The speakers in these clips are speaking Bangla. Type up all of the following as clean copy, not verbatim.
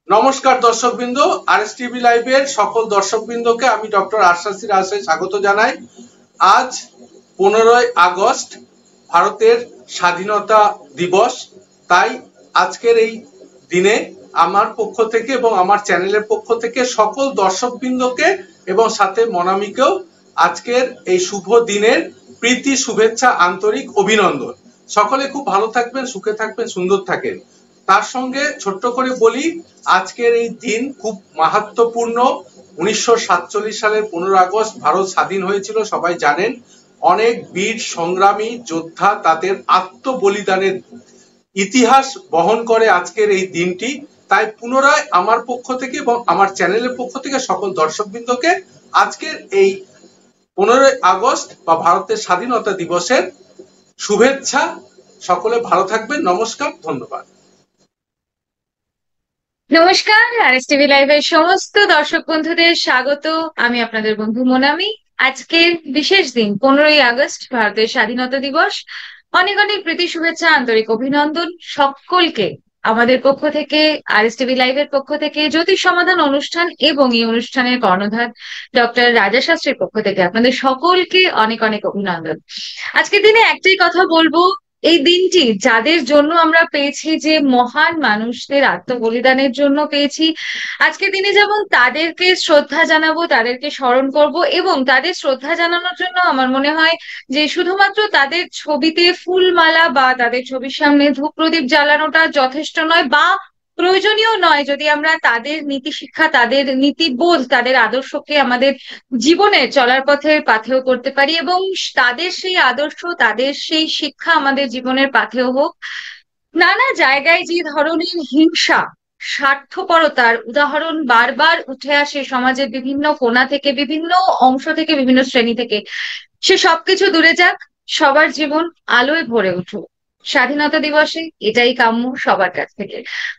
নমস্কার দর্শকবৃন্দ, আরএস টিভি লাইভের সকল দর্শকবৃন্দকে আমি ডক্টর আশাসী রাজে স্বাগত জানাই। আজ 15ই আগস্ট ভারতের স্বাধীনতা দিবস। তাই আজকের এই দিনে আমার পক্ষ থেকে এবং আমার চ্যানেলের পক্ষ থেকে সকল দর্শকবৃন্দকে এবং সাথে মনামিকেও আজকের এই শুভ দিনের প্রীতি, শুভেচ্ছা, আন্তরিক অভিনন্দন। সকলে খুব ভালো থাকবেন, সুখে থাকবেন, সুন্দর থাকেন। তার সঙ্গে ছোট্ট করে বলি, আজকের এই দিন খুব মাহাত্ম্যপূর্ণ। 1947 সালের 15 আগস্ট ভারত স্বাধীন হয়েছিল, সবাই জানেন। অনেক বীর সংগ্রামী যোদ্ধা তাদের আত্মবলিদানের ইতিহাস বহন করে আজকের এই দিনটি। তাই পুনরায় আমার পক্ষ থেকে এবং আমার চ্যানেলের পক্ষ থেকে সকল দর্শকবৃন্দকে আজকের এই 15ই আগস্ট বা ভারতের স্বাধীনতা দিবসের শুভেচ্ছা। সকলে ভালো থাকবেন। নমস্কার, ধন্যবাদ। নমস্কার, আরএস টিভি লাইভের সমস্ত দর্শক বন্ধুদের স্বাগত। আমি আপনাদের বন্ধু মোনামি। আজকের বিশেষ দিন 15ই আগস্ট, ভারতের স্বাধীনতা দিবস। অনেক অনেক প্রীতি, শুভেচ্ছা, আন্তরিক অভিনন্দন সকলকে আমাদের পক্ষ থেকে, আরএস টিভি লাইভের পক্ষ থেকে, জ্যোতিষ সমাধান অনুষ্ঠান এবং এই অনুষ্ঠানের কর্ণধার ডক্টর রাজা শাস্ত্রীর পক্ষ থেকে আপনাদের সকলকে অনেক অনেক অভিনন্দন। আজকের দিনে একটাই কথা বলবো, এই দিনটি যাদের জন্য আমরা পেয়েছি, যে মহান মানুষদের আত্মবলিদানের জন্য পেয়েছি, আজকের দিনে যেমন তাদেরকে শ্রদ্ধা জানাবো, তাদেরকে স্মরণ করব, এবং তাদের শ্রদ্ধা জানানোর জন্য আমার মনে হয় যে শুধুমাত্র তাদের ছবিতে ফুলমালা বা তাদের ছবির সামনে ধূপ প্রদীপ জ্বালানোটা যথেষ্ট নয় বা প্রয়োজনীয় নয়। যদি আমরা তাদের নীতি শিক্ষা, তাদের নীতিবোধ, তাদের আদর্শকে আমাদের জীবনের চলার পথে পাথেয় করতে পারি, এবং তাদের সেই আদর্শ, তাদের সেই শিক্ষা আমাদের জীবনের পাথেয় হোক। নানা জায়গায় যে ধরনের হিংসা, স্বার্থপরতার উদাহরণ বারবার উঠে আসে সমাজের বিভিন্ন কোণা থেকে, বিভিন্ন অংশ থেকে, বিভিন্ন শ্রেণী থেকে, সে সবকিছু দূরে যাক, সবার জীবন আলোয় ভরে উঠুক। স্বাধীনতা দিবসে এটাই কাম্য সবার কাছ থেকে।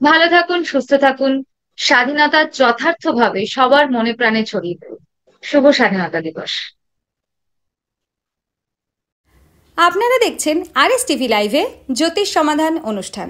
ভালো থাকুন, সুস্থ থাকুন, স্বাধীনতা যথার্থভাবে সবার মনে প্রাণে ছড়িয়ে দেবে। শুভ স্বাধীনতা দিবস। আপনারা দেখছেন আরএস টিভি লাইভে জ্যোতিষ সমাধান অনুষ্ঠান।